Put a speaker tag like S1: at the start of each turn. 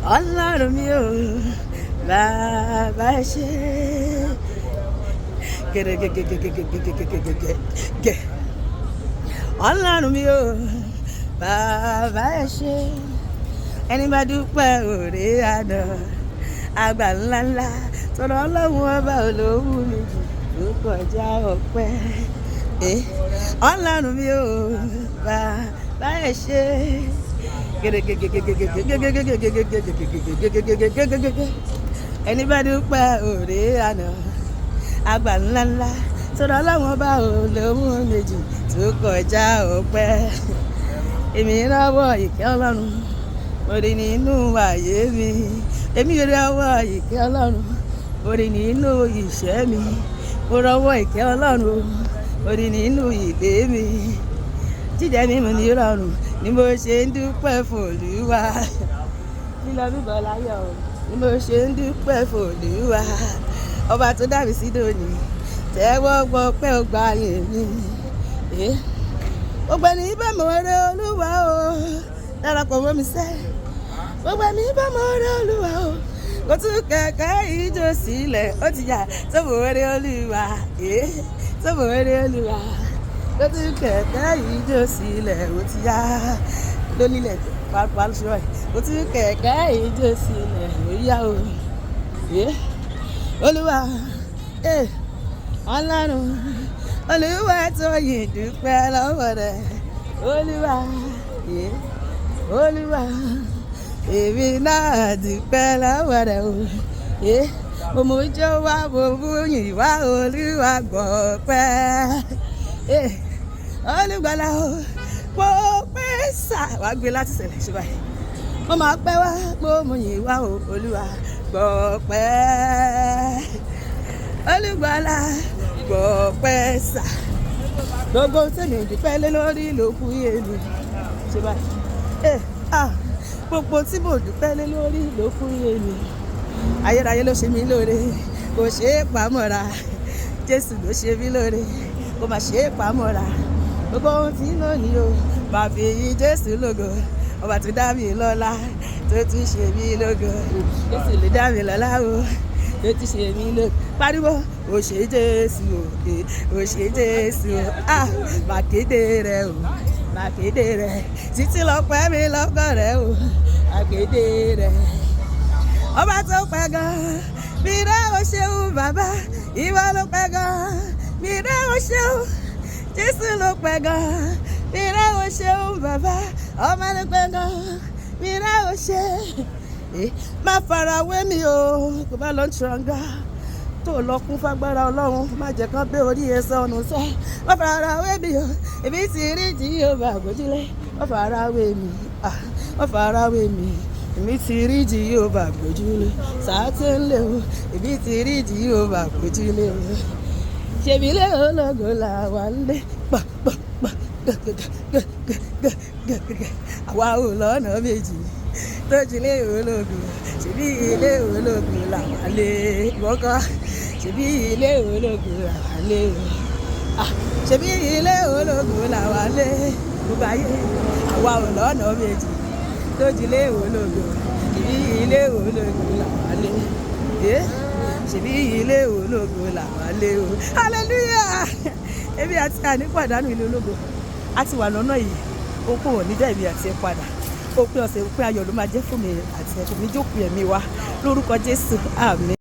S1: Ọlọ́run mi ò bàbá ẹ ṣé. Gẹ̀rẹ́gẹ̀gẹ̀gẹ̀gẹ̀gẹ̀gẹ̀gẹ̀gẹ̀. Ọlọ́run mi ò bàbá ẹ ṣé. Ẹni bá dúpẹ́ òré àná àgbà ńláńlá tọrọ Ọlọ́run ọba olówó méjì tó kọjá ọpẹ́. Ọlọ́run mi ò bàbá ẹ ṣé. Ẹni bá dúpẹ́ òré àná àgbà ńláńlá tọrọ Ọlọ́run ọba olówó méjì tó kọjá ọpẹ́. Èmi rọ́wọ́ ìkẹ́ Ọlọ́run mo rí nínú ayé mi. Èmi rọ́wọ́ ìkẹ́ Ọlọ́run mo rí nínú ìṣẹ́ mi. Mo rọ́wọ́ ìkẹ́ Ọlọ́run mo rí nínú ìgbé mi. Jíjẹ mímu ní rọrùn ni mo ṣe ń dúpẹ́ f'Olúwa. Lílọ bíbọ̀ láyọ̀ ni mo ṣe ń dúpẹ́ f'Olúwa. Ọba tó dá mi sí dòní tẹ́wọ́ gbọpẹ́ ó gba yìn mi. Gbogbo ẹni bá mọ̀ ọ́rẹ́ Olúwa o darapọ̀ mọ́ mi sẹ́. Gbogbo ẹni bá mọ̀ ọ́rẹ́ Olúwa o kò tún kẹ̀kẹ́ ìjó sílẹ̀ ó ti yà tó mọ̀ ọ́rẹ́ Olúwa. Tó mọ̀ ọ́rẹ́ Olúwa kò tún kẹ̀kẹ́ ìjó sílẹ̀ ó ti yà lónílẹ̀ pàápàá ṣọ́ ẹ̀ kò tún kẹ̀kẹ́ ìjó sílẹ̀ ó yà o. Olúwa Ọlọ́run Olúwa tó yìn dúpẹ́ lọ́wọ́ rẹ̀. Olúwa Olúwa èmi náà dúpẹ́ lọ́wọ́ rẹ̀ o. Mo mú ijó wá mo mú yìn wá Olúwa gbọpẹ́. Olùgbàlà o mo pẹ́ sà wá gbé láti ṣẹlẹ̀ ṣe báyìí. Mo máa pẹ́ wá mo mú yìn wá o Olúwa gbọpẹ́. Olùgbàlà gbọpẹ́ sà. Gbogbo tèmi dúpẹ́ lé lórí ló kú yé mi ṣe báyìí. Gbogbo tí mo dúpẹ́ lé lórí ló kú yé mi. Ayérayé ló ṣe mí lóore kò ṣe é pamọ́ra. Jésù ló ṣe mí lóore kò má ṣe é pamọ́ra. Gbogbo ohun tí mo ní o máa fi yìn Jésù lógo. Ọba tó dá mi lọ́lá tó tún ṣe mí lógo. Jésù ló dá mi lọ́lá o tó tún ṣe mí lógo. Pariwo ó ṣe Jésù o ó ṣe Jésù o. Máa kéde rẹ̀ o máa kéde rẹ̀ títí lọ́pẹ́ mi lọ́kọ̀ rẹ̀ o. Máa kéde rẹ̀. Ọba tó pẹ́ gan mi rẹ̀ ó ṣeun bàbá ìwọ ló pẹ́ gan mi rẹ̀ ó ṣeun. Jésù ló pẹ́ gan mi rẹ̀ ó ṣeun bàbá ọmọ ló pẹ́ gan mi rẹ̀ ó ṣe. Má farawé mi o kò bá lọ ṣọ̀ǹgà tó lọ kún fagbára Ọlọ́run má jẹ́ kán gbé orí ẹ sọnù sẹ́. Má farawé mi o èmi ti rí Jèhófà gbójúlé. Má farawé mi má farawé mi èmi ti rí Jèhófà gbójúlé. Sátánì o èmi ti rí Jèhófà gbójúlé o. Ṣèbí ilé ológo là wà lé àwa ò lọ́nà méjì tójúlé ológo. Ṣèbí ilé ológo là wà lé gbọ́kọ́. Ṣèbí ilé ológo là wà lé o. Ṣèbí ilé ológo là wà lé gbogbo ayé. Àwa ò lọ́nà méjì tójúlé ológo. Ṣèbí ilé ológo là wà lé. Ṣèbí ilé ológo là wà lé o. Hallelujah. Èmi àti àní pàdánù ilé ológo a ti wà lọ́nà yìí. Ó kò wọ́n ní dá èmi àti ẹ padà. Òpin ọ̀sẹ̀ òpin ayọ̀ ló máa jẹ́ fún mi àti ẹ̀kọ́ mi jókòó ẹ̀mí wa lórúkọ Jésù àmín.